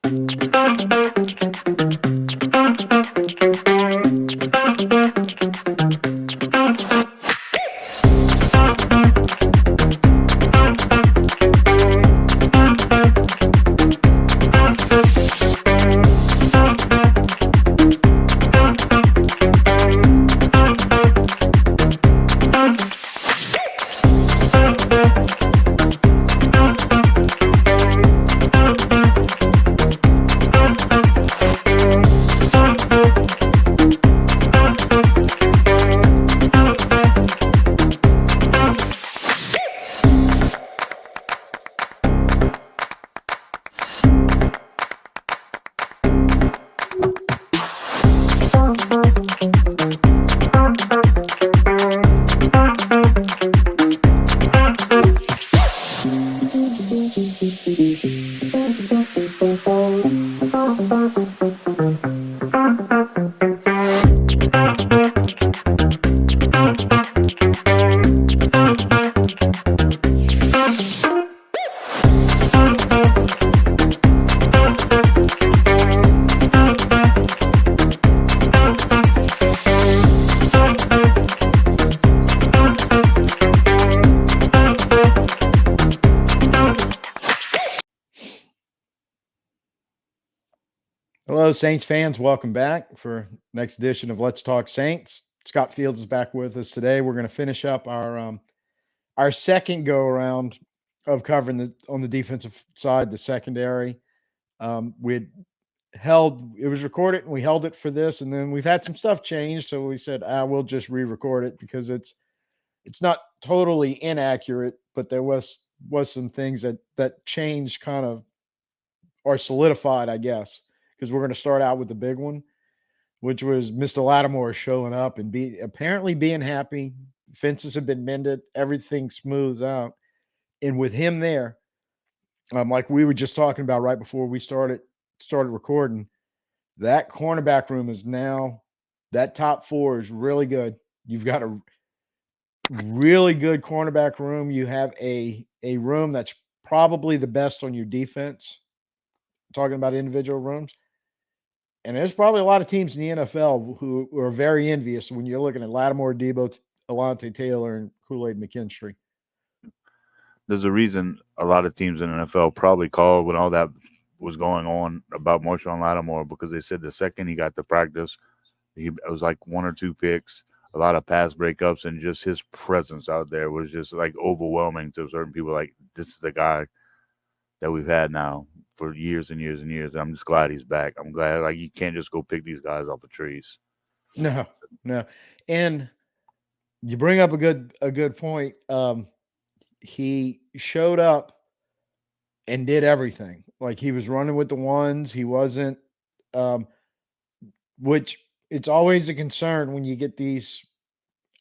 Hello, Saints fans. Welcome back for next edition of Let's Talk Saints. Scott Fields is back with us today. We're going to finish up our second go around of covering on the defensive side, the secondary. We had held it was recorded and we held it for this, and then we've had some stuff changed, so we said we'll just re-record it because it's not totally inaccurate, but there was some things that changed kind of or solidified, I guess, because we're going to start out with the big one, which was Mr. Lattimore showing up and apparently being happy. Fences have been mended, everything smooths out, and with him there, like we were just talking about right before we started recording, that cornerback room is now that top four is really good. You've got a really good cornerback room. You have a room that's probably the best on your defense. Talking about individual rooms. And there's probably a lot of teams in the NFL who are very envious when you're looking at Lattimore, Debo, Alontae Taylor, and Kool-Aid McKinstry. There's a reason a lot of teams in the NFL probably called when all that was going on about Marshon Lattimore, because they said the second he got to practice, it was like one or two picks, a lot of pass breakups, and just his presence out there was just like overwhelming to certain people. Like, this is the guy that we've had now for years and years and years. I'm just glad he's back. I'm glad, like, you can't just go pick these guys off of trees. No. And you bring up a good point. He showed up and did everything. Like, he was running with the ones. He wasn't, which it's always a concern when you get these.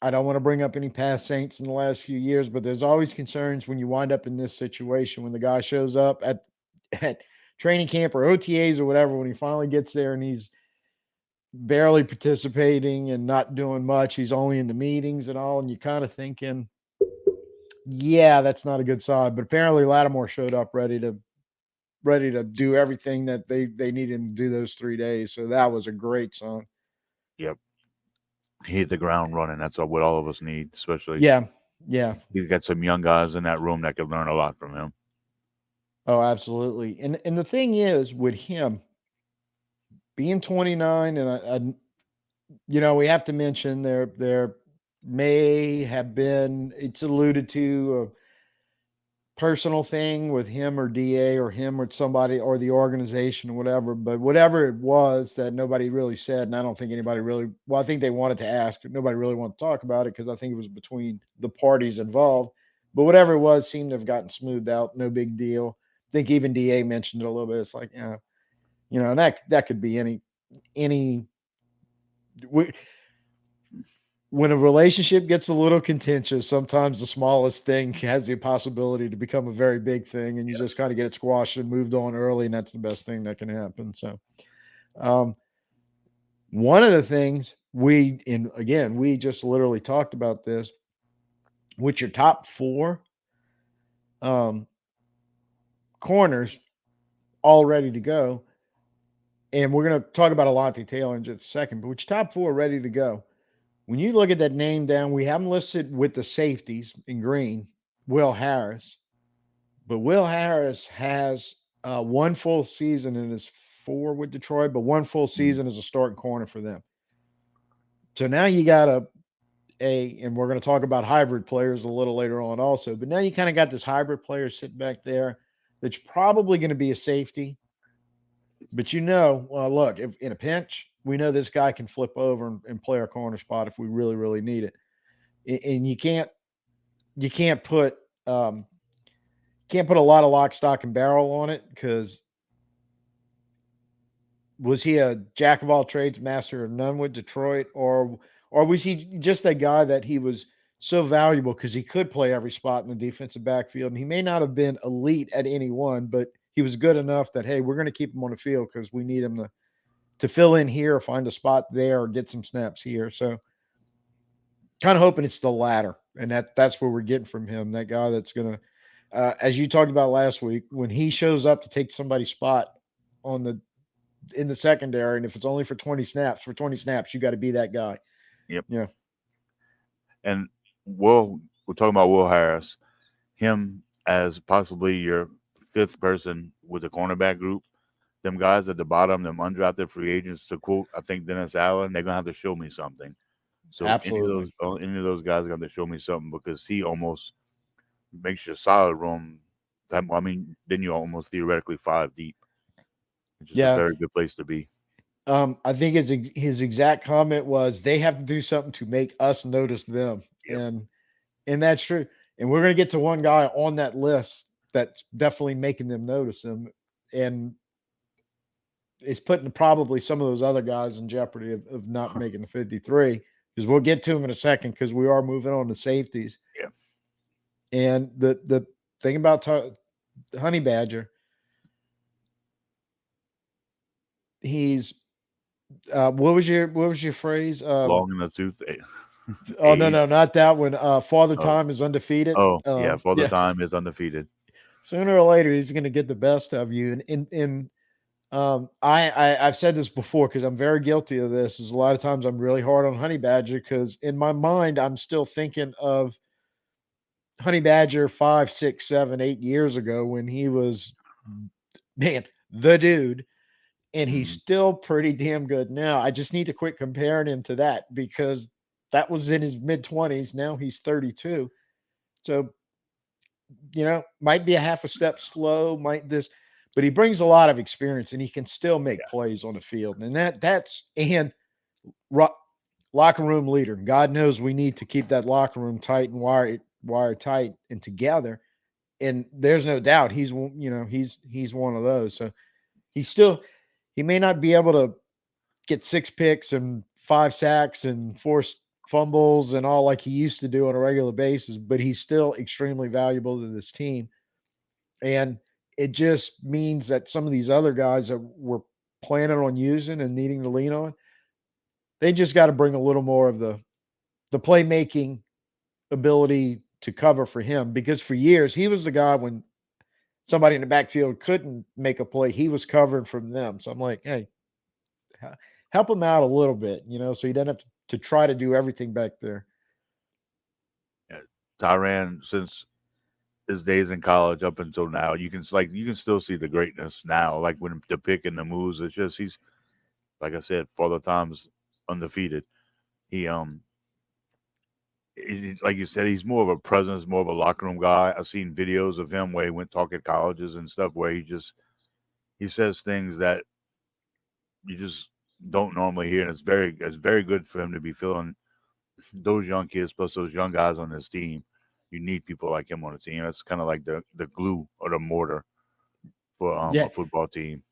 I don't want to bring up any past Saints in the last few years, but there's always concerns when you wind up in this situation when the guy shows up at training camp or OTAs or whatever, when he finally gets there and he's barely participating and not doing much. He's only in the meetings and all, and you're kind of thinking, yeah, that's not a good sign. But apparently Lattimore showed up ready to do everything that they needed him to do those 3 days. So that was a great sign. Yep. He hit the ground running. That's what all of us need, especially. Yeah. He's got some young guys in that room that could learn a lot from him. Oh, absolutely. And the thing is with him being 29, and we have to mention there may have been, it's alluded to, a personal thing with him or DA or him or somebody or the organization or whatever, but whatever it was that nobody really said, and I don't think anybody really, well, I think they wanted to ask, but nobody really wanted to talk about it because I think it was between the parties involved, but whatever it was seemed to have gotten smoothed out. No big deal. I think even DA mentioned it a little bit. It's like, and that could be any when a relationship gets a little contentious, sometimes the smallest thing has the possibility to become a very big thing, and you just kind of get it squashed and moved on early, and that's the best thing that can happen. So, one of the things we just literally talked about this, with your top four corners all ready to go. And we're going to talk about Alontae Taylor in just a second, but which top four are ready to go? When you look at that name down, we have him listed with the safeties in green, Will Harris. But Will Harris has one full season in his four with Detroit, but one full Mm. season as a starting corner for them. So now you got and we're going to talk about hybrid players a little later on also, but now you kind of got this hybrid player sitting back there that's probably going to be a safety. But well, look, if in a pinch, we know this guy can flip over and play our corner spot if we really, really need it. And you um, can't put a lot of lock, stock, and barrel on it because was he a jack of all trades, master of none with Detroit, or was he just a guy that he was so valuable because he could play every spot in the defensive backfield, and he may not have been elite at any one, but he was good enough that hey, we're going to keep him on the field because we need him to fill in here, or find a spot there, or get some snaps here. So kind of hoping it's the latter, and that's where we're getting from him. That guy that's going to, as you talked about last week, when he shows up to take somebody's spot on the in the secondary, and if it's only for 20 snaps, you got to be that guy. Yep. Yeah, And we're talking about Will Harris, him as possibly your fifth person with the cornerback group. Them guys at the bottom, them undrafted free agents, to quote, I think Dennis Allen, they're gonna have to show me something. So absolutely. any of those guys are gonna have to show me something because he almost makes your solid room. I mean, then you're almost theoretically five deep, which is a Yeah. very good place to be. I think his exact comment was they have to do something to make us notice them, Yep. and that's true. And we're gonna get to one guy on that list that's definitely making them notice him, and it's putting probably some of those other guys in jeopardy of not making the 53, because we'll get to him in a second because we are moving on to safeties. Yeah. And the thing about Honey Badger, he's what was your phrase? Long in the tooth. Oh no, not that one. Father Oh, Time is undefeated. yeah. For the Yeah, time is undefeated. sooner or later he's going to get the best of you. And I've said this before because I'm very guilty of this. Is a lot of times I'm really hard on Honey Badger because in my mind I'm still thinking of Honey Badger 5, 6, 7, 8 years ago when he was, man, the dude, and he's Hmm. still pretty damn good now. I just need to quit comparing him to that because that was in his mid 20s. Now he's 32. So, might be a half a step slow, might this, but he brings a lot of experience and he can still make plays on the field. And ro- locker room leader. God knows we need to keep that locker room tight and wire tight and together. And there's no doubt he's one of those. So he still he may not be able to get 6 picks and 5 sacks and force fumbles and all like he used to do on a regular basis, but he's still extremely valuable to this team. And it just means that some of these other guys that we're planning on using and needing to lean on, they just got to bring a little more of the playmaking ability to cover for him, because for years he was the guy when somebody in the backfield couldn't make a play, he was covering from them. So I'm like, hey, help him out a little bit, so he doesn't have to try to do everything back there. Yeah. Tyran, since his days in college up until now, you can still see the greatness now. Like when the pick and the moves, it's just he's like I said, Father Time's undefeated. He like you said, he's more of a presence, more of a locker room guy. I've seen videos of him where he went talk at colleges and stuff where he says things that you just don't normally hear, and it's very good for him to be feeling those young kids plus those young guys on his team. You need people like him on the team. That's kind of like the glue or the mortar for Yeah, a football team.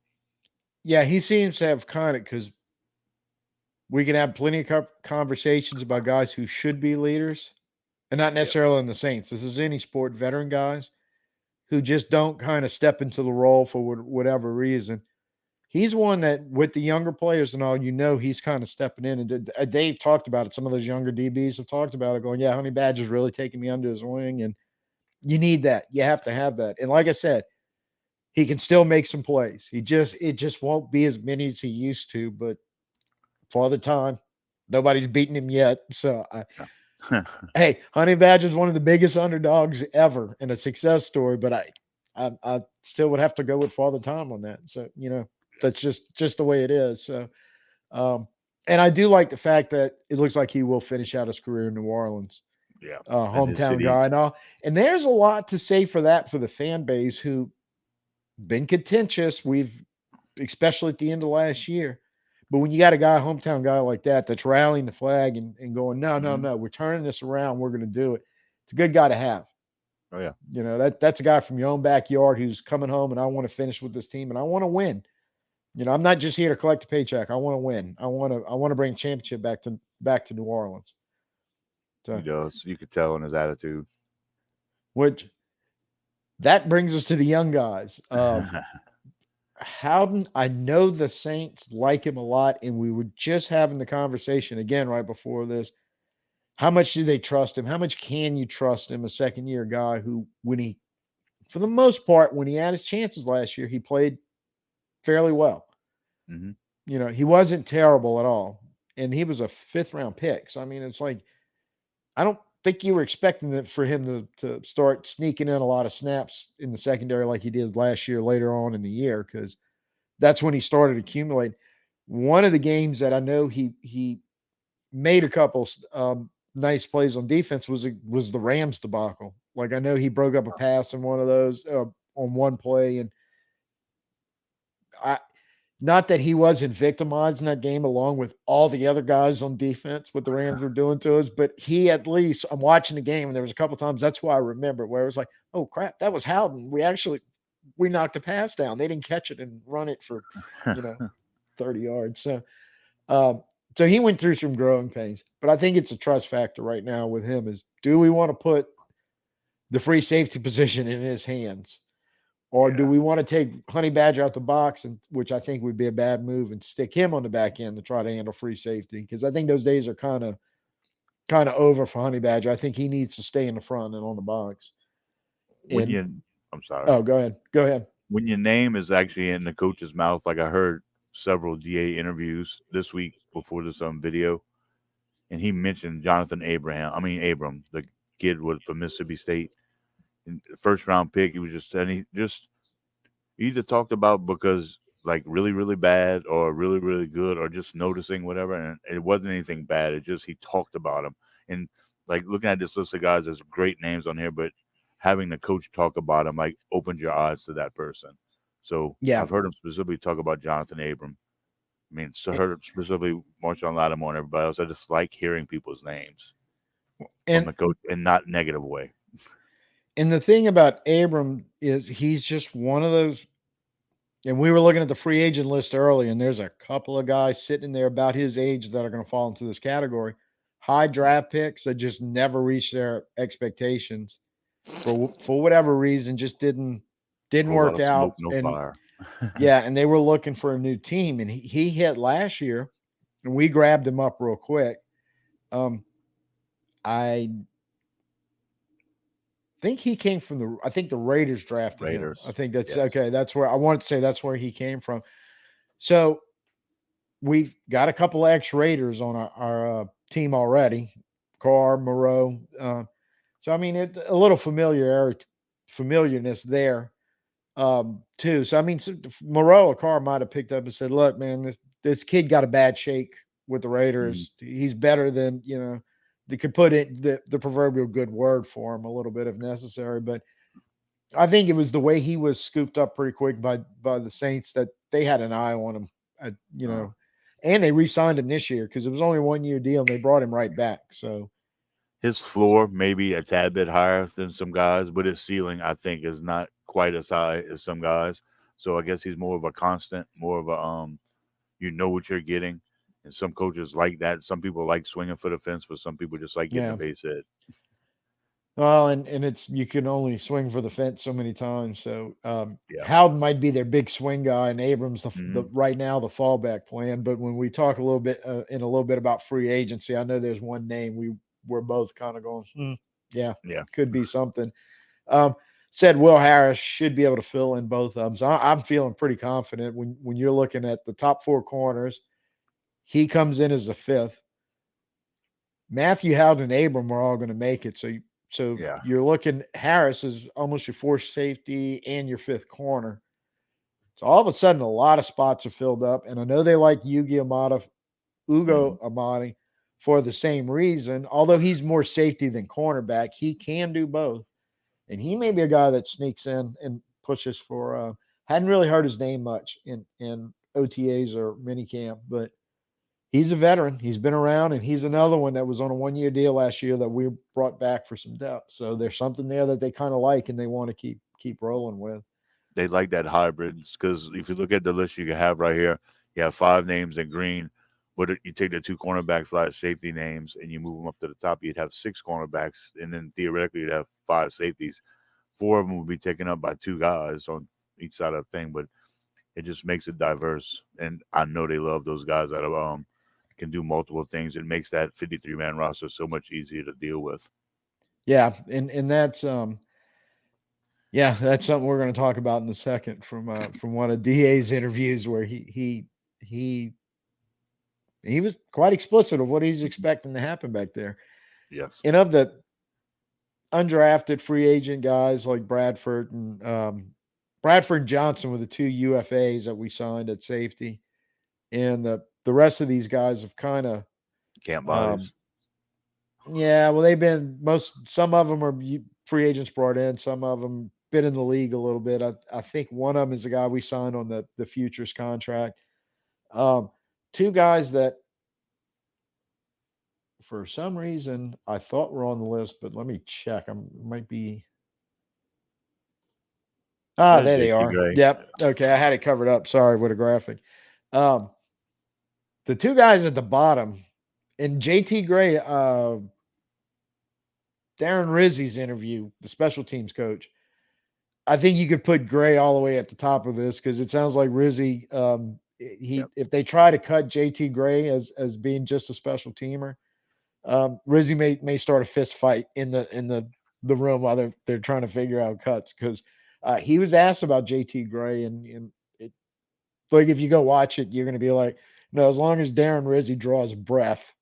yeah, he seems to have kind of, because we can have plenty of conversations about guys who should be leaders, and not Yep. necessarily in the Saints. This is any sport, veteran guys who just don't kind of step into the role for whatever reason. He's one that, with the younger players and all, he's kind of stepping in. And Dave talked about it. Some of those younger DBs have talked about it, going, "Yeah, Honey Badger's really taking me under his wing," and you need that. You have to have that. And like I said, He can still make some plays. It just won't be as many as he used to, but Father Time, nobody's beaten him yet. So Yeah. hey, Honey Badger's one of the biggest underdogs ever and a success story, but I still would have to go with Father Time on that. So, that's just the way it is. So, um, and I do like the fact that it looks like he will finish out his career in New Orleans, Yeah. And his hometown city. guy and all. And there's a lot to say for that for the fan base who been contentious. We've especially at the end of last year. But when you got a guy, hometown guy like that, that's rallying the flag and going, no, no, Mhm. no, we're turning this around. We're going to do it. It's a good guy to have. Oh yeah. That's a guy from your own backyard who's coming home and I want to finish with this team and I want to win. I'm not just here to collect a paycheck. I want to win. I want to bring championship back to New Orleans. He So, does. You could tell in his attitude. which that brings us to the young guys. Howden, I know the Saints like him a lot, and we were just having the conversation again right before this. How much do they trust him? How much can you trust him? A second year guy who, for the most part, when he had his chances last year, he played fairly well. Hmm. He wasn't terrible at all, and he was a fifth round pick. So I mean, it's like I don't think you were expecting it for him to start sneaking in a lot of snaps in the secondary like he did last year later on in the year because that's when he started accumulating. One of the games that I know he made a couple nice plays on defense was the Rams debacle. Like I know he broke up a pass in one of those on one play, and I not that he wasn't victimized in that game along with all the other guys on defense, what the Rams were doing to us, but he at least I'm watching the game and there was a couple times that's why I remember where it was like, oh crap, that was Howden. We knocked a pass down. They didn't catch it and run it for, you know, 30 yards. Um, so he went through some growing pains, but I think it's a trust factor right now with him is do we want to put the free safety position in his hands? Or do Yeah. we want to take Honey Badger out the box, and which I think would be a bad move, and stick him on the back end to try to handle free safety? Because I think those days are kind of over for Honey Badger. I think he needs to stay in the front and on the box. When And you, I'm sorry. oh, go ahead, go ahead. When your name is actually in the coach's mouth, like I heard several DA interviews this week before this video, and he mentioned Jonathan Abraham. I mean Abram, the kid from Mississippi State, and first round pick. He was just and he just either talked about because like really really bad or really really good or just noticing whatever, and it wasn't anything bad. It just he talked about him and like looking at this list of guys, there's great names on here, but having the coach talk about him like opened your eyes to that person. So Yeah, I've heard him specifically talk about Jonathan Abram. I mean, so heard him specifically Marshon Lattimore and everybody else. I just like hearing people's names from and the coach in not negative way. and the thing about Abram is he's just one of those. And we were looking at the free agent list earlier, and there's a couple of guys sitting in there about his age that are going to fall into this category. High draft picks that just never reached their expectations for whatever reason, just didn't Whole lot work of smoke, out. no And fire. yeah, and they were looking for a new team, and he hit last year, and we grabbed him up real quick. Um, I think he came from I think the Raiders drafted him. I Raiders. think that's Yes. okay. That's where I wanted to say that's where he came from. So we've got a couple of ex Raiders on our team already. Carr, Moreau. So I mean, a little familiarness there too. So I mean, Moreau or Carr might have picked up and said, "Look, man, this kid got a bad shake with the Mhm. Raiders. He's better than They could put it the proverbial good word for him a little bit if necessary, but I think it was the way he was scooped up pretty quick by the Saints that they had an eye on him. Uh, And they re-signed him this year because it was only a 1 year deal and they brought him right back. So his floor maybe a tad bit higher than some guys, but his ceiling I think is not quite as high as some guys. So I guess he's more of a constant, more of a you know what you're getting. And some coaches like that. Some people like swinging for the fence, but some people just like getting a yeah, base hit. well, and it's you can only swing for the fence so many times. So Yeah. Howden might be their big swing guy, and Abrams the Hmm. right now the fallback plan. But when we talk a little bit in a little bit about free agency, I know there's one name we're both kind of going, yeah, Yeah. could be something. Um, said Will Harris should be able to fill in both of them. So I'm feeling pretty confident when you're looking at the top four corners. He comes in as the fifth. Matthew, Howden, and Abram are all going to make it. So Yeah, you're looking Harris is almost your fourth safety and your fifth corner. So all of a sudden, a lot of spots are filled up, and I know they like hmm Ugo Amadi for the same reason. Although he's more safety than cornerback, he can do both, and he may be a guy that sneaks in and pushes for. Hadn't really heard his name much in OTAs or minicamp, but he's a veteran. He's been around, and he's another one that was on a 1 year deal last year that we brought back for some depth. So there's something there that they kind of like, and they want to keep rolling with. they like that hybrids because if you look at the list you have right here, you have five names in green. But you take the two cornerbacks slash safety names and you move them up to the top, you'd have six cornerbacks, and then theoretically you'd have five safeties. Four of them would be taken up by two guys on each side of the thing, but it just makes it diverse. And I know they love those guys that can do multiple things. It makes that 53-man roster so much easier to deal with. Yeah, and that's something we're going to talk about in a second from one of DA's interviews where he he was quite explicit of what he's expecting to happen back there. Yes. And of the undrafted free agent guys like Bradford and Johnson were the two UFAs that we signed at safety, and the rest of these guys have kind of Camp um, bodies. yeah, well they've been some of them are free agents brought in, some of them been in the league a little bit. I think one of them is the guy we signed on the futures contract. Um, Two guys that for some reason I thought were on the list, but let me check. I might be. Ah, There's there they JT are. Gray. Yep. Okay, I had it covered up. Sorry, with a graphic. Um, the two guys at the bottom, in JT Gray, Darren Rizzi's interview, the special teams coach. I think you could put Gray all the way at the top of this because it sounds like Rizzi. Yep. If they try to cut JT Gray as being just a special teamer, Rizzi may start a fist fight in the room while they're trying to figure out cuts because he was asked about JT Gray and it, like if you go watch it, you're going to be like, no, as long as Darren Rizzi draws breath,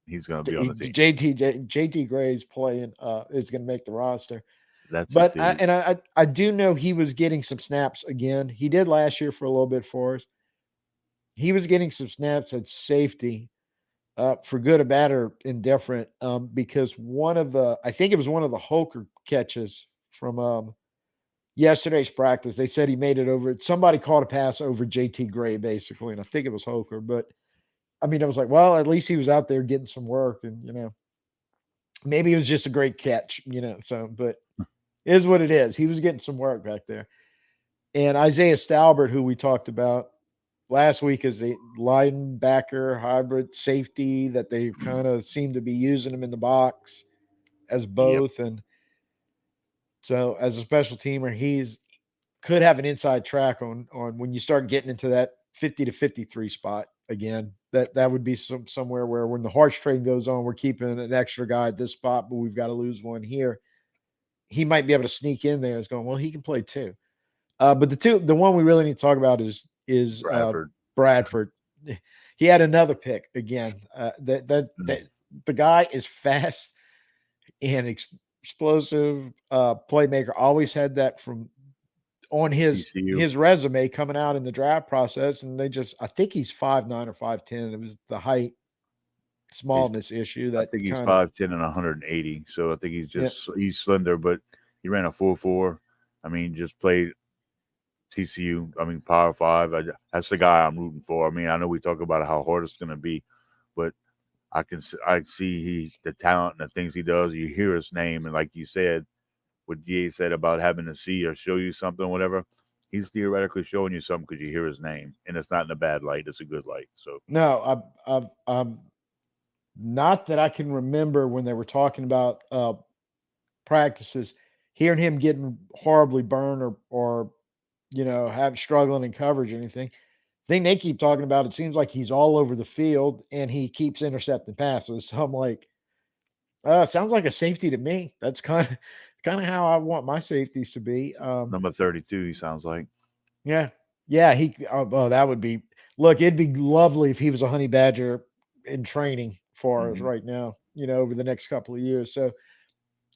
He's going to be on the team. JT Gray's playing is going to make the roster. That's the But thing. I do know he was getting some snaps again. He did last year for a little bit for us. He was getting some snaps at safety for good or bad or indifferent, because I think it was one of the Holker catches from yesterday's practice. They said he made it over. Somebody caught a pass over JT Gray, basically, and I think it was Holker. But I mean, I was like, well, at least he was out there getting some work, and maybe it was just a great catch, So, but it is what it is. He was getting some work back there. And Isaiah Stalbert, who we talked about last week, is a linebacker hybrid safety that they kind of seem to be using him in the box as Yep. both. And so as a special teamer, he's could have an inside track on when you start getting into that 50 to 53 spot again. That would be somewhere where when the Harsh trade goes on, we're keeping an extra guy at this spot, but we've got to lose one here. He might be able to sneak in there as going, well, he can play too. But the one we really need to talk about is Bradford. Bradford. He had another pick again. That the guy is fast and explosive playmaker. Always had that from on TCU. his resume coming out in the draft process, and I think he's 5'9" or 5'10". It was the height He's smallness issue I that think he's kind of 5'10" and 180. So I think yeah. he's slender, but he ran a 4.4. I mean, just played TCU. I mean, Power Five. That's the guy I'm rooting for. I mean, I know we talk about how hard it's going to be, but I see the talent and the things he does. You hear his name, and like you said, what DA said about having to see or show you something, whatever. He's theoretically showing you something because you hear his name, and it's not in a bad light; it's a good light. So No, I'm not that I can remember when they were talking about practices, hearing him getting horribly burned or have struggling in coverage or anything. Thing they keep talking about, it seems like he's all over the field and he keeps intercepting passes. So I'm like, sounds like a safety to me. That's kind of how I want my safeties to be. Number 32, he sounds like. Yeah, yeah. Oh, that would be. Look, it'd be lovely if he was a honey badger in training for us Hmm. right now. Over the next couple of years. So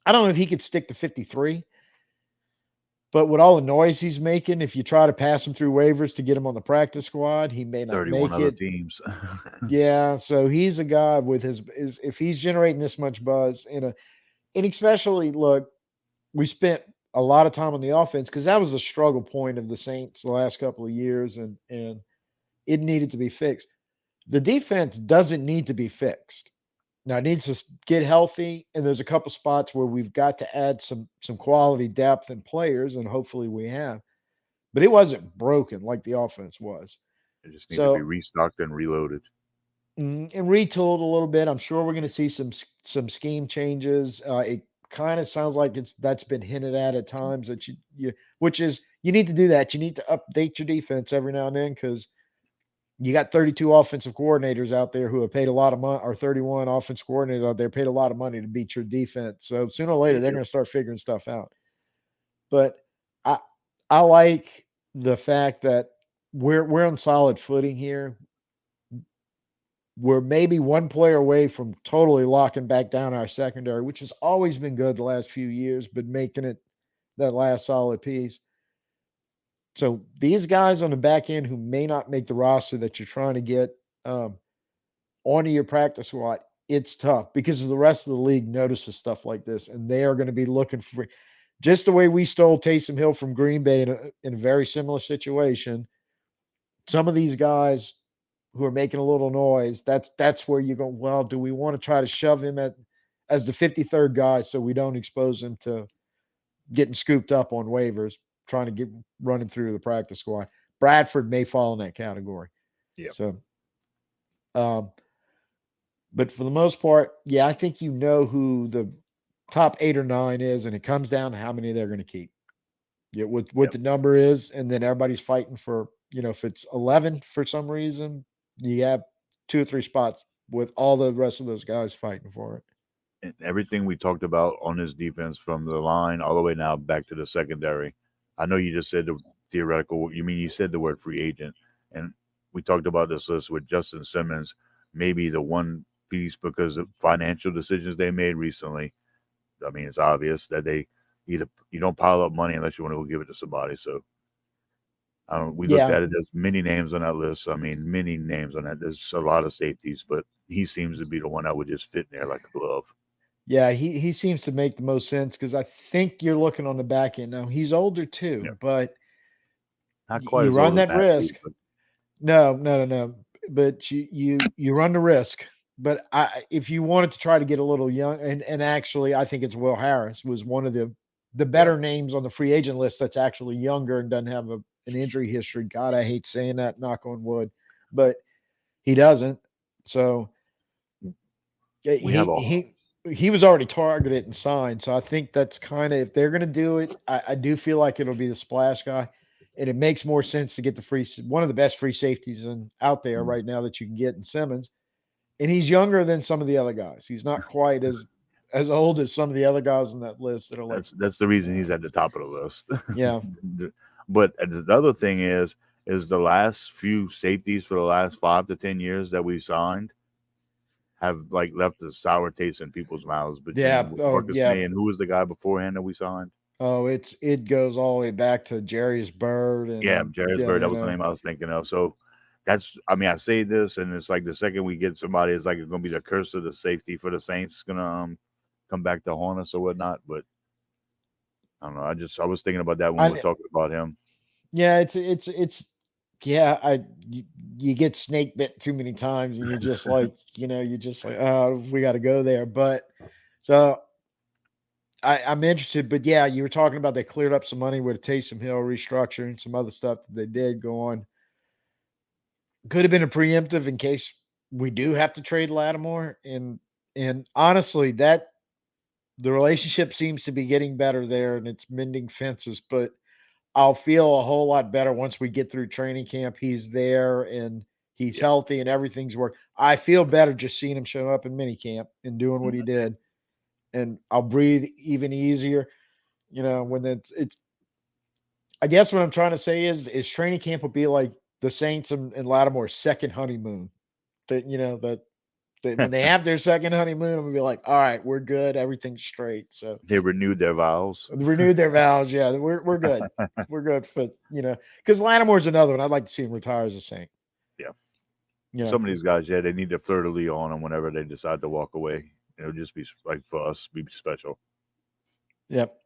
I don't know if he could stick to 53. But with all the noise he's making, if you try to pass him through waivers to get him on the practice squad, he may not 31 make other it. teams. Yeah, so he's a guy with his if he's generating this much buzz and especially look, we spent a lot of time on the offense because that was a struggle point of the Saints the last couple of years, and it needed to be fixed. The defense doesn't need to be fixed. Now it needs to get healthy, and there's a couple spots where we've got to add some quality depth and players, and hopefully we have. But it wasn't broken like the offense was. It just need to be So restocked and reloaded. and retooled a little bit. I'm sure we're going to see some scheme changes. It kind of sounds like that's been hinted at times that you which is you need to do that. You need to update your defense every now and then because you got 32 offensive coordinators out there who have paid a lot of money, or 31 offensive coordinators out there paid a lot of money to beat your defense. So sooner or later They they're do. going to start figuring stuff out. But I I like the fact that we're on solid footing here. We're maybe one player away from totally locking back down our secondary, which has always been good the last few years, but making it that last solid piece. So these guys on the back end who may not make the roster that you're trying to get um, onto your practice squad, it's tough because the rest of the league notices stuff like this, and they are going to be looking for just the way we stole Taysom Hill from Green Bay in a very similar situation. Some of these guys who are making a little noise, that's where you go, well, do we want to try to shove him at as the 53rd guy so we don't expose him to getting scooped up on waivers, trying to get running through the practice squad. Bradford may fall in that category. Yeah. So um, but for the most part, yeah, I think who the top 8 or 9 is, and it comes down to how many they're going to keep. Yeah, what Yep. the number is, and then everybody's fighting for, if it's 11 for some reason, you have 2 or 3 spots with all the rest of those guys fighting for it. And everything we talked about on this defense from the line all the way now back to the secondary. I know you just said the theoretical. You mean you said the word free agent, and we talked about this list with Justin Simmons, maybe the one piece because of financial decisions they made recently. I mean, it's obvious that they either you don't pile up money unless you want to go give it to somebody. So I don't. We looked Yeah, at it. There's many names on that list. I mean, many names on that. There's a lot of safeties, but he seems to be the one that would just fit in there like a glove. yeah, he seems to make the most sense because I think you're looking on the back end now. He's older Yeah, too, but not quite you as old run as that Matthew, risk. but No, no, no, no. But you run the risk. But if you wanted to try to get a little young, and actually, I think it's Will Harris was one of the yeah, better names on the free agent list that's actually younger and doesn't have an injury history. God, I hate saying that. Knock on wood, but he doesn't. So yeah, we have he was already targeted and signed. So I think that's kind of if they're going to do it, I do feel like it'll be the splash guy, and it makes more sense to get the one of the best free safeties out there mm, right now that you can get in Simmons, and he's younger than some of the other guys. He's not quite as old as some of the other guys on that list that are like, that's the reason he's at the top of the list. yeah, But the other thing is the last few safeties for the last 5 to 10 years that we've signed have like left a sour taste in people's mouths yeah, between oh Marcus yeah, May and who was the guy beforehand that we signed? oh it goes all the way back to Jarius Bird Yeah, and yeah, Jairusburg. That was the name I was thinking of. So that's, I mean, I say this, and it's like the second we get somebody, it's like it's going to be the curse of the safety for the Saints. It's going to come back to haunt us or whatnot. But I don't know. I was thinking about that when we were I talking about him. yeah, it's yeah, you get snake bit too many times and you just like, you just like, oh, we got to go there. But so I'm interested, but yeah, you were talking about they cleared up some money with Taysom Hill restructuring, some other stuff that they did go on. Could have been a preemptive in case we do have to trade Lattimore. And honestly, that the relationship seems to be getting better there and it's mending fences, but I'll feel a whole lot better once we get through training camp. He's there and he's Yeah. healthy and everything's work. I feel better just seeing him show up in minicamp and doing what he Mhm. did. And I'll breathe even easier. When it's I guess what I'm trying to say is training camp will be like the Saints and Lattimore's second honeymoon. That when they have their second honeymoon, I'm gonna be like, all right, we're good, everything's straight. So They renewed their vows. renewed their vows. Yeah, we're good. We're good for because Lattimore's another one. I'd like to see him retire as a Saint. Yeah. You know, Some of these guys, yeah, they need to fleur de lis on them whenever they decide to walk away. It'll just be like for us, be special. yep.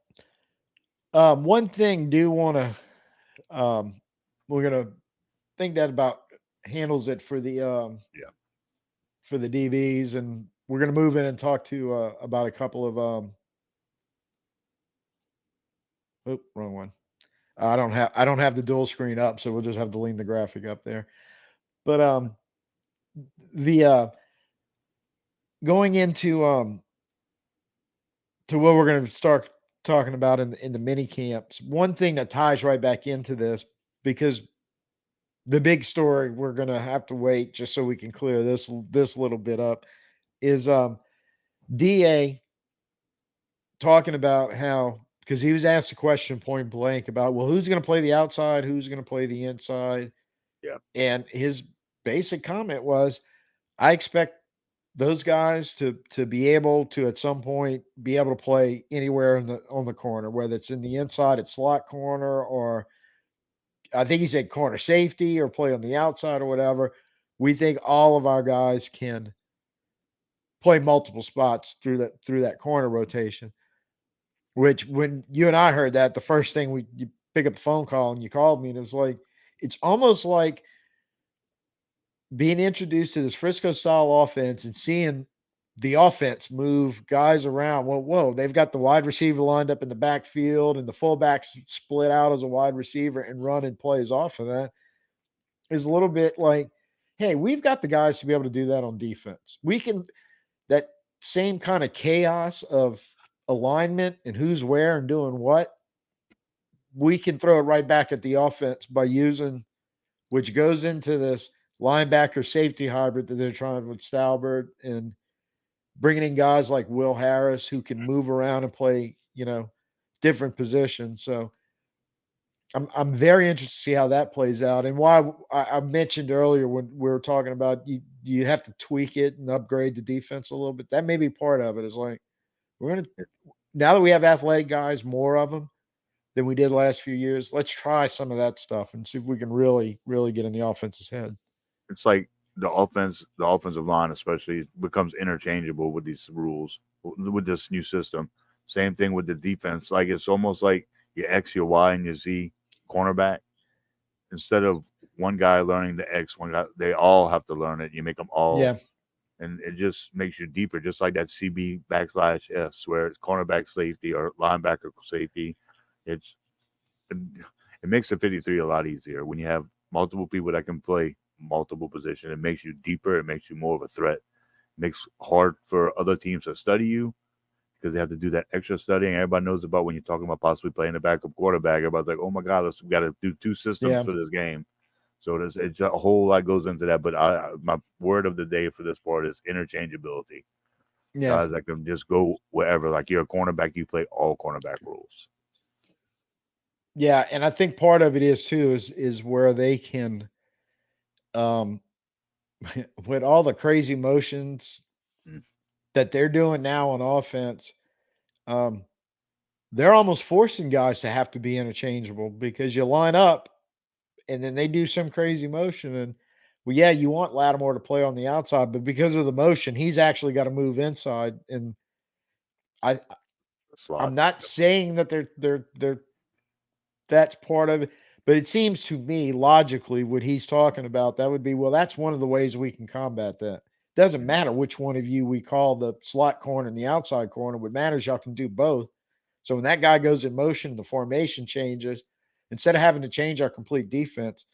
One thing do want to we're gonna think that about handles it Yeah. for the DBs, and we're gonna move in and talk to about a couple of wrong one. I don't have the dual screen up, so we'll just have to lean the graphic up there. But the going into to what we're going to start talking about in the mini camps. One thing that ties right back into this, because the big story we're going to have to wait just so we can clear this little bit up is Da talking about how, because he was asked a question point blank about, well, who's going to play the outside, who's going to play the inside, Yeah. and his basic comment was, I expect those guys to be able to at some point be able to play anywhere on the corner, whether it's in the inside at slot corner, or I think he said corner safety, or play on the outside or whatever. We think all of our guys can play multiple spots through that corner rotation. Which, when you and I heard that, the first thing you pick up the phone call and you called me, and it was like, it's almost like being introduced to this Frisco style offense and seeing the offense move guys around. Well, whoa, they've got the wide receiver lined up in the backfield and the fullbacks split out as a wide receiver and running plays off of that. Is a little bit like, hey, we've got the guys to be able to do that on defense. We can, that same kind of chaos of alignment and who's where and doing what, we can throw it right back at the offense by using, which goes into this linebacker safety hybrid that they're trying with Stalbert, and bringing in guys like Will Harris who can move around and play, different positions. So I'm very interested to see how that plays out, and why I mentioned earlier when we were talking about you have to tweak it and upgrade the defense a little bit. That may be part of it. Is like, we're gonna, now that we have athletic guys, more of them than we did last few years. Let's try some of that stuff and see if we can really, really get in the offense's head. It's like the offensive line especially becomes interchangeable with these rules, with this new system. Same thing with the defense. Like it's almost like your X, your Y, and your Z cornerback. Instead of one guy learning the X, one guy, they all have to learn it. You make them all, Yeah, and it just makes you deeper, just like that CB backslash S, where it's cornerback safety or linebacker safety. It's it makes the 53 a lot easier when you have multiple people that can play multiple positions. It makes you deeper. It makes you more of a threat. It makes hard for other teams to study you because they have to do that extra studying. Everybody knows about when you're talking about possibly playing a backup quarterback. Everybody's like, "Oh my God, we got to do two systems yeah, for this game." So it's a whole lot goes into that. But my word of the day for this part is interchangeability. yeah, Guys that can just go wherever. Like you're a cornerback, you play all cornerback rules. yeah. And I think part of it is too is where they can, um, with all the crazy motions Mm. that they're doing now on offense, um, they're almost forcing guys to have to be interchangeable, because you line up and then they do some crazy motion, and well, yeah, you want Lattimore to play on the outside, but because of the motion, he's actually got to move inside. And I I'm Slot. not saying that they're that's part of it, but it seems to me logically what he's talking about, that would be, well, that's one of the ways we can combat that. Doesn't Mm. matter which one of you we call the slot corner and the outside corner. What matters, y'all can do both. So when that guy goes in motion, the formation changes. Instead of having to change our complete defense,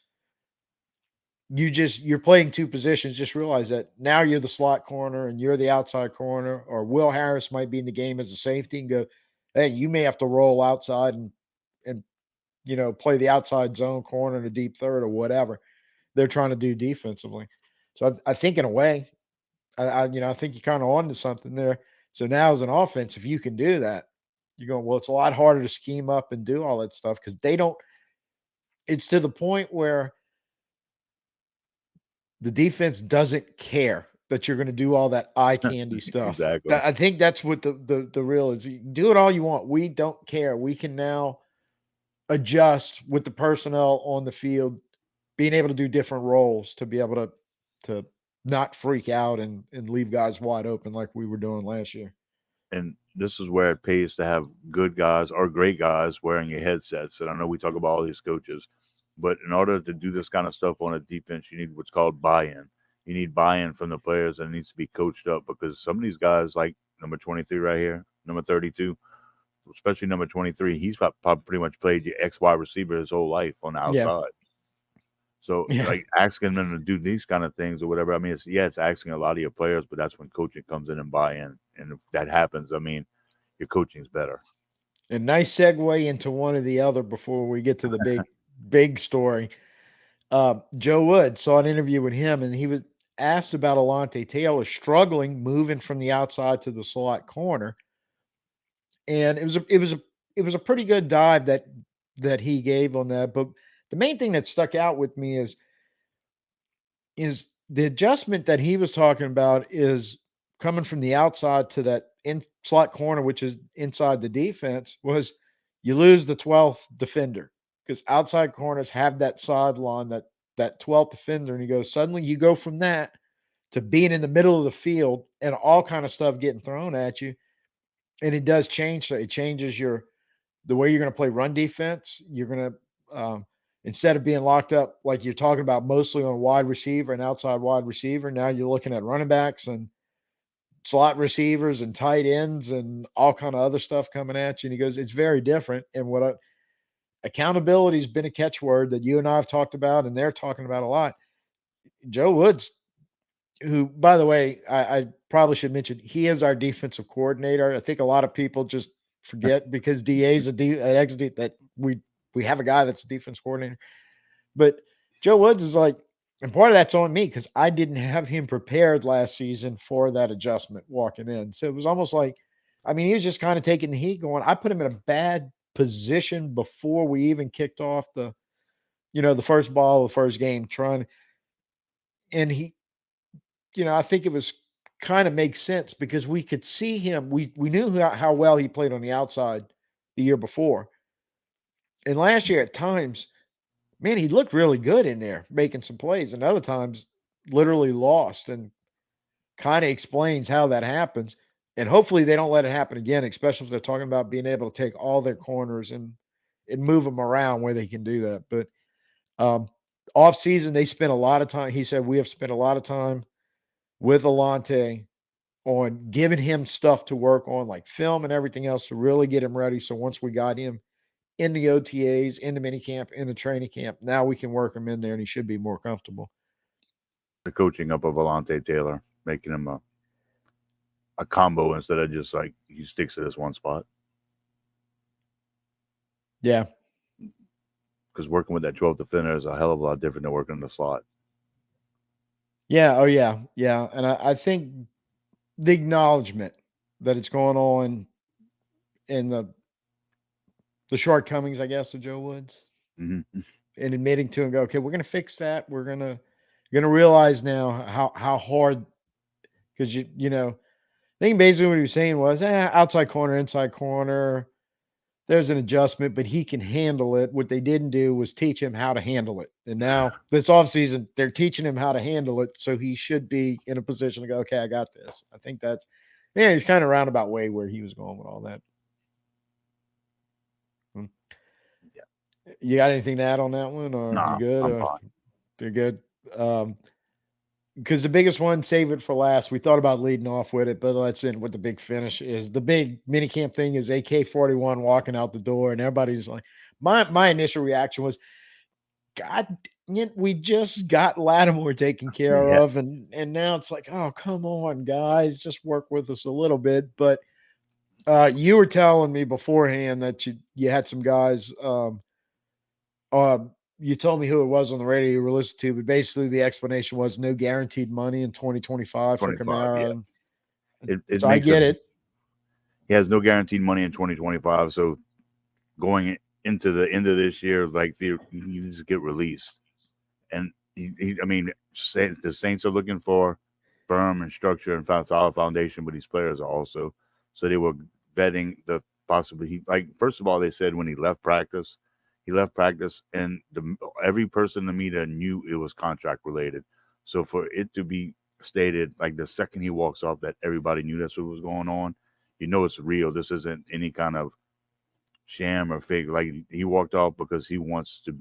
you're playing two positions. Just realize that now you're the slot corner and you're the outside corner, or Will Harris might be in the game as a safety and go, hey, you may have to roll outside and play the outside zone corner in a deep third or whatever they're trying to do defensively. So I think in a way, I think you're kind of on to something there. So now as an offense, if you can do that, You're going, well, it's a lot harder to scheme up and do all that stuff because they don't. It's to the point where the defense doesn't care that you're going to do all that eye candy stuff. Exactly. I think that's what the real is. You do it all you want. We don't care. We can now adjust with the personnel on the field, being able to do different roles to be able to not freak out and leave guys wide open like we were doing last year. And this is where it pays to have good guys or great guys wearing your headsets. And I know we talk about all these coaches, but in order to do this kind of stuff on a defense, you need what's called buy-in. You need buy-in from the players, and it needs to be coached up because some of these guys, like number 23 right here, number 32, especially number 23, he's probably pretty much played your X wide receiver his whole life on the Yeah. outside. So, Yeah. like asking them to do these kind of things or whatever. I mean, it's asking a lot of your players, but that's when coaching comes in and buy in. And if that happens, I mean, your coaching's better. A nice segue into one or the other before we get to the big story. Joe Wood saw an interview with him, and he was asked about Alontae Taylor struggling moving from the outside to the slot corner, and it was a pretty good dive that he gave on that. But the main thing that stuck out with me is the adjustment that he was talking about is coming from the outside to that in slot corner, which is inside the defense, was you lose the 12th defender because outside corners have that sideline, that 12th defender, and he goes, suddenly you go from that to being in the middle of the field and all kind of stuff getting thrown at you. And it does change. So it changes the way you're going to play run defense. You're going to instead of being locked up like you're talking about mostly on wide receiver and outside wide receiver, now you're looking at running backs and slot receivers and tight ends and all kind of other stuff coming at you. And he goes, it's very different. And accountability has been a catchword that you and I have talked about, and they're talking about a lot. Joe Woods, who, by the way, I probably should mention, he is our defensive coordinator. I think a lot of people just forget because DA is an ex that we have a guy that's a defense coordinator. But Joe Woods is like, and part of that's on me because I didn't have him prepared last season for that adjustment walking in. So it was almost like, I mean, he was just kind of taking the heat going, I put him in a bad position before we even kicked off the first ball of the first game trying, and I think it was kind of makes sense because we could see him. We knew how well he played on the outside the year before. And last year at times, man, he looked really good in there, making some plays, and other times literally lost, and kind of explains how that happens. And hopefully they don't let it happen again, especially if they're talking about being able to take all their corners and move them around where they can do that. But off season, they spent a lot of time. He said, we have spent a lot of time with Alontae on giving him stuff to work on, like film and everything else to really get him ready. So once we got him in the OTAs, in the mini camp, in the training camp, now we can work him in there and he should be more comfortable. The coaching up of Alontae Taylor, making him a combo instead of just like he sticks to this one spot. Yeah. Because working with that 12th defender is a hell of a lot different than working in the slot. Yeah. Oh, yeah. Yeah. And I think the acknowledgement that it's going on in the shortcomings, I guess, of Joe Woods, Mm-hmm. and admitting to him, go, okay, we're going to fix that. We're going to realize now how hard, because I think basically what he was saying was, outside corner, inside corner, there's an adjustment, but he can handle it. What they didn't do was teach him how to handle it. And now this offseason, they're teaching him how to handle it. So he should be in a position to go, okay, I got this. I think he's kind of roundabout way where he was going with all that. Yeah. You got anything to add on that one, or you Nah, good? I'm fine. They're good. Because the biggest one, save it for last. We thought about leading off with it, but let's end with the big finish. Is the big minicamp thing is AK-41 walking out the door, and everybody's like, my initial reaction was, God, we just got Lattimore taken care Yeah. of, and now it's like, oh, come on, guys, just work with us a little bit. But you were telling me beforehand that you had some guys. Uh, you told me who it was on the radio you were listening to, but basically the explanation was no guaranteed money in 2025 for 25. Yeah. Kamara. It So I makes get a it. he has no guaranteed money in 2025. So going into the end of this year, like he needs to get released. And I mean, the Saints are looking for firm and structure and solid foundation, but these players are also. So they were vetting the possibly. First of all, they said when he left practice, and every person in the media knew it was contract related. So for it to be stated like the second he walks off that everybody knew that's what was going on, you know it's real. This isn't any kind of sham or fake. Like he walked off because he wants to,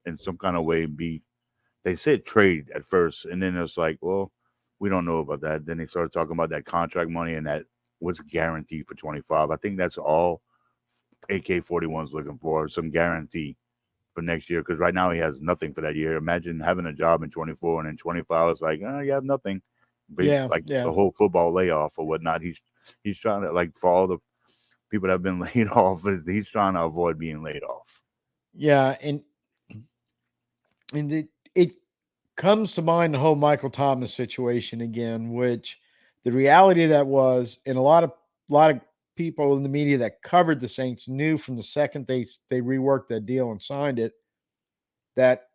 in some kind of way, be. They said trade at first, and then it's like, well, we don't know about that. Then they started talking about that contract money and that what's guaranteed for 25. I think that's all AK-41's looking for, some guarantee for next year. Because right now he has nothing for that year. Imagine having a job in 24 and in 25 it's like, oh, you have nothing. Yeah, Like yeah, the whole football layoff or whatnot. He's trying to like for all the people that have been laid off. He's trying to avoid being laid off. yeah, and it comes to mind the whole Michael Thomas situation again, which the reality of that was, and a lot of people in the media that covered the Saints knew from the second they reworked that deal and signed it that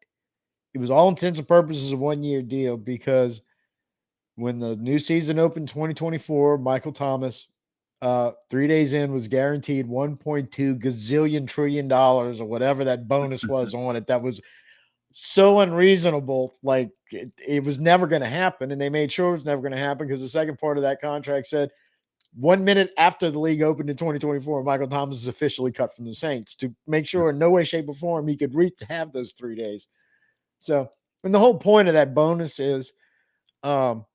it was all intents and purposes a 1 year deal because when the new season opened 2024, Michael Thomas, 3 days in, was guaranteed 1.2 gazillion trillion dollars or whatever that bonus was on it. That was so unreasonable. Like it was never going to happen. And they made sure it was never going to happen because the second part of that contract said 1 minute after the league opened in 2024, Michael Thomas is officially cut from the Saints to make sure in no way, shape, or form he could have those 3 days. So, and the whole point of that bonus is um,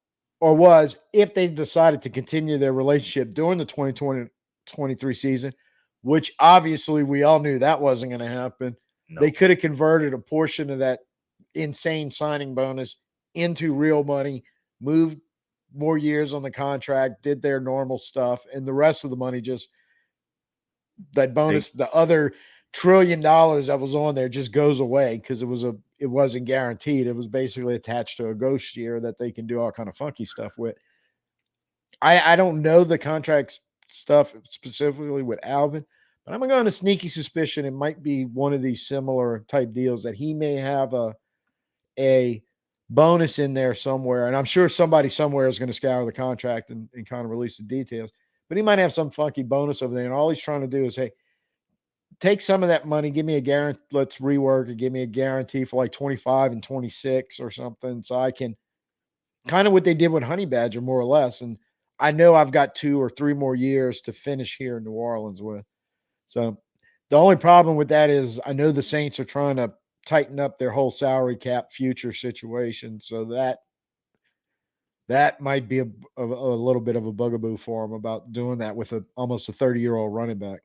or was if they decided to continue their relationship during the 2023 season, which obviously we all knew that wasn't going to happen. They No. could have converted a portion of that insane signing bonus into real money, moved more years on the contract, did their normal stuff, and the rest of the money just that They bonus, the other $1 trillion that was on there just goes away because it wasn't guaranteed. It was basically attached to a ghost year that they can do all kind of funky stuff with. I don't know the contracts stuff specifically with Alvin, but I'm going to sneaky suspicion it might be one of these similar type deals that he may have a bonus in there somewhere. And I'm sure somebody somewhere is going to scour the contract and kind of release the details. But he might have some funky bonus over there. And all he's trying to do is, hey, take some of that money, give me a guarantee, let's rework and give me a guarantee for like 25 and 26 or something. So I can kind of what they did with Honey Badger, more or less. And I know I've got 2 or 3 more years to finish here in New Orleans with. So the only problem with that is I know the Saints are trying to tighten up their whole salary cap future situation. So that might be a little bit of a bugaboo for him about doing that with almost a 30-year-old running back.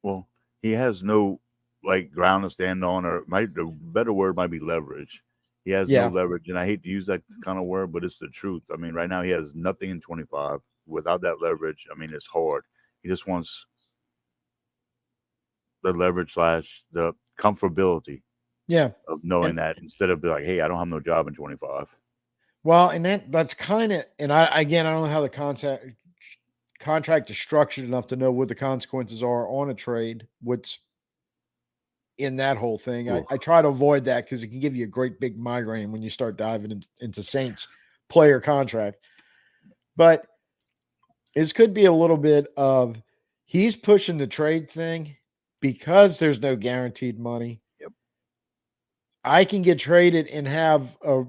Well, he has no like ground to stand on, or might the better word might be leverage. He has no Yeah. leverage, and I hate to use that kind of word, but it's the truth. I mean, right now he has nothing in 25. Without that leverage, I mean, it's hard. He just wants the leverage slash the comfortability Yeah. of knowing And that instead of be like, hey, I don't have no job in 25. well, and that's kind of, and I don't know how the contract is structured enough to know what the consequences are on a trade. What's in that whole thing? I, Ooh. I try to avoid that because it can give you a great big migraine when you start diving into Saints player contract. But this could be a little bit of he's pushing the trade thing because there's no guaranteed money. Yep. I can get traded and have a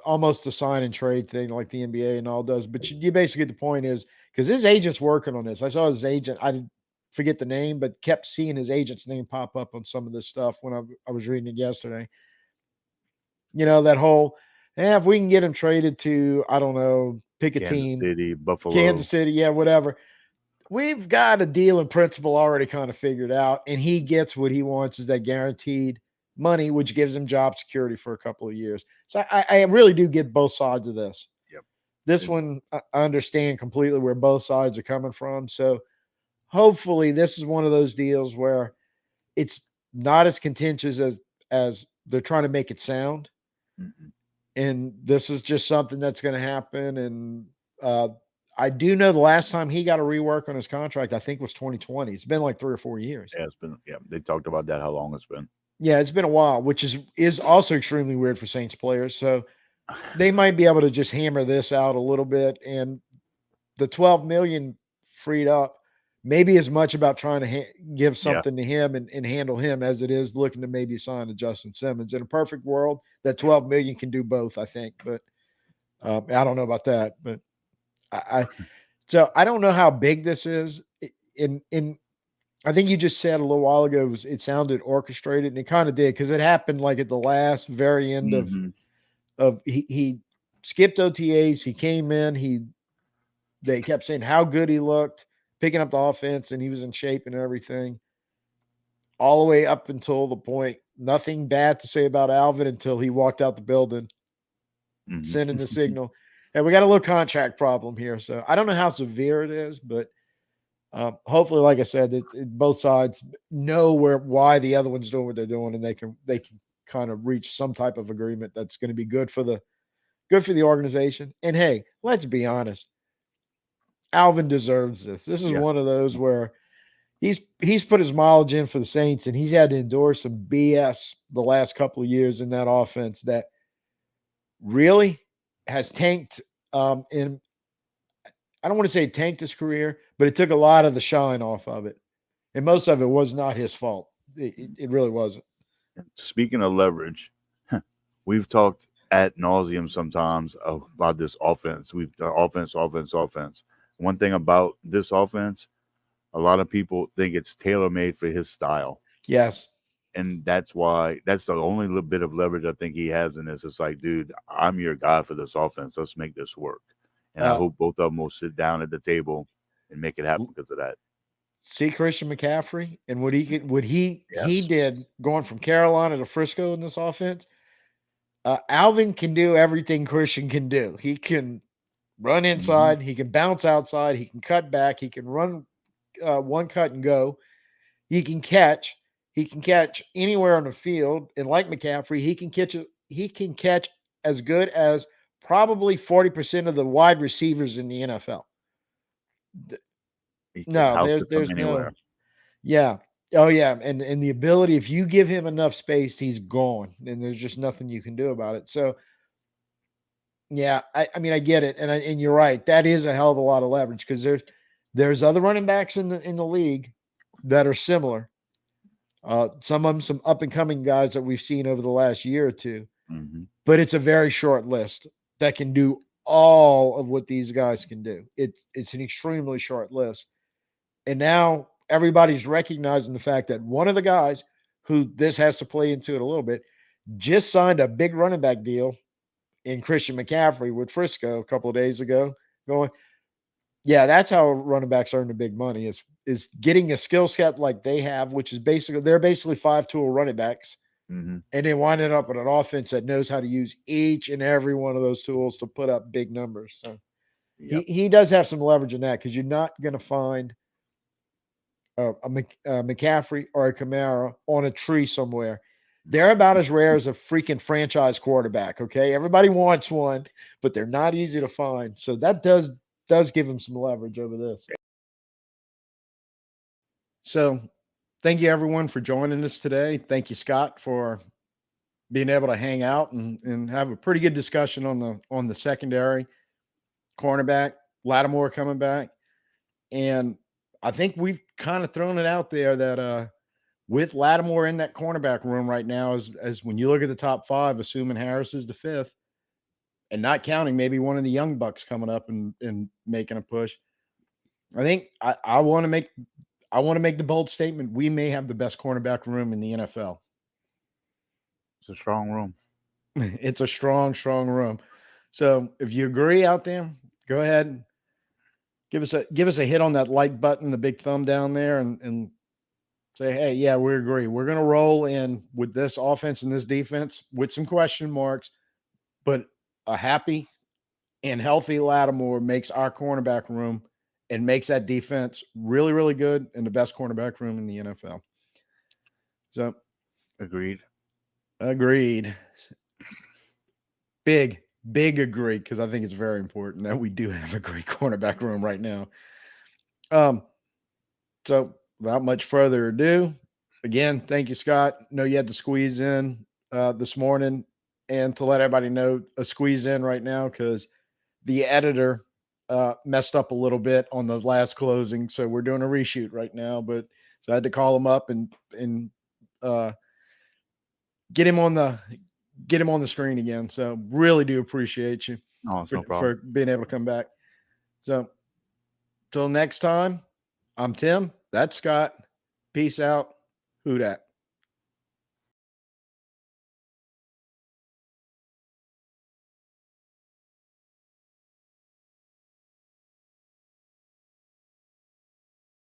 almost a sign and trade thing like the NBA and all does. But you basically get the point is because his agent's working on this. I saw his agent. I didn't forget the name, but kept seeing his agent's name pop up on some of this stuff when I was reading it yesterday. You know, that whole, if we can get him traded to, I don't know, pick a Kansas team, City, Kansas Buffalo. City, yeah, whatever. We've got a deal in principle already kind of figured out, and he gets what he wants is that guaranteed money, which gives him job security for a couple of years. So I really do get both sides of this. Yep. This And, one, I understand completely where both sides are coming from. So hopefully, this is one of those deals where it's not as contentious as they're trying to make it sound, mm-mm. and this is just something that's going to happen. And I do know the last time he got a rework on his contract, I think was 2020. It's been like 3 or 4 years. Yeah, it's been. Yeah, they talked about that. How long it's been. Yeah, it's been a while, which is also extremely weird for Saints players. So they might be able to just hammer this out a little bit, and the 12 million freed up maybe as much about trying to give Yeah. something to him and handle him as it is looking to maybe sign a Justin Simmons. In a perfect world, that 12 million can do both, I think. But I don't know about that. But I so I don't know how big this is. In I think you just said a little while ago it sounded orchestrated, and it kind of did because it happened like at the last very end Hmm. of he skipped OTAs. He came in. They kept saying how good he looked, picking up the offense, and he was in shape and everything. All the way up until the point, nothing bad to say about Alvin until he walked out the building, sending the Hmm. signal. And we got a little contract problem here. So I don't know how severe it is, but hopefully, like I said, both sides know why the other one's doing what they're doing, and they can kind of reach some type of agreement that's going to be good for the organization. And hey, let's be honest, Alvin deserves this. This is Yeah. one of those where he's put his mileage in for the Saints, and he's had to endure some BS the last couple of years in that offense that really has tanked. In I don't want to say tanked his career, but it took a lot of the shine off of it, and most of it was not his fault. It really wasn't. Speaking of leverage, we've talked at nauseum sometimes about this offense. We've offense, offense, offense. One thing about this offense, a lot of people think it's tailor made for his style. Yes. And that's why that's the only little bit of leverage I think he has in this. It's like, dude, I'm your guy for this offense. Let's make this work. And I Uh, hope both of them will sit down at the table and make it happen because of that. see Christian McCaffrey and what he Yes. did going from Carolina to Frisco in this offense. Alvin can do everything Christian can do. He can run Hmm. inside. He can bounce outside. He can cut back. He can run one cut and go. He can catch. He can catch anywhere on the field. And like McCaffrey, he can catch. He can catch as good as probably 40% of the wide receivers in the NFL. He can No, house there's it from there's no. anywhere. Yeah. Oh yeah, and the ability if you give him enough space, he's gone, and there's just nothing you can do about it. So yeah, I mean I get it, and you're right. That is a hell of a lot of leverage because there's other running backs in the league that are similar. Some of them some up and coming guys that we've seen over the last year or two, Hmm. but it's a very short list that can do all of what these guys can do. It's an extremely short list. And now everybody's recognizing the fact that one of the guys who this has to play into it a little bit just signed a big running back deal in Christian McCaffrey with Frisco a couple of days ago. Going, yeah, that's how running backs earn the big money is getting a skill set like they have, which is basically they're basically 5 tool running backs, Hmm. and then winding up with an offense that knows how to use each and every one of those tools to put up big numbers. So he Yep. he does have some leverage in that because you're not going to find McCaffrey or a Kamara on a tree somewhere. They're about as rare as a freaking franchise quarterback. Okay, everybody wants one, but they're not easy to find. So that does give him some leverage over this. So thank you everyone for joining us today. Thank you, Scott, for being able to hang out and have a pretty good discussion on the secondary cornerback, Lattimore coming back. And I think we've kind of thrown it out there that with Lattimore in that cornerback room right now, as when you look at the top five, assuming Harris is the fifth, and not counting maybe one of the young bucks coming up and making a push. I think I want to make the bold statement we may have the best cornerback room in the NFL. It's a strong room. It's a strong, strong room. So if you agree out there, go ahead and give us a hit on that like button, the big thumb down there, and say, hey, yeah, we agree. We're gonna roll in with this offense and this defense with some question marks, but a happy and healthy Lattimore makes our cornerback room and makes that defense really, really good and the best cornerback room in the NFL. So Agreed. agreed. Big big agree, because I think it's very important that we do have a great cornerback room right now. Um, so without much further ado, again, thank you, Scott. Know you had to squeeze in this morning, and to let everybody know, a squeeze in right now because the editor messed up a little bit on the last closing, so we're doing a reshoot right now. But so I had to call him up and uh, get him on the screen again. So really do appreciate you No, it's for no for problem. being able to come back. So till next time, I'm Tim. That's Scott. Peace out. Who dat?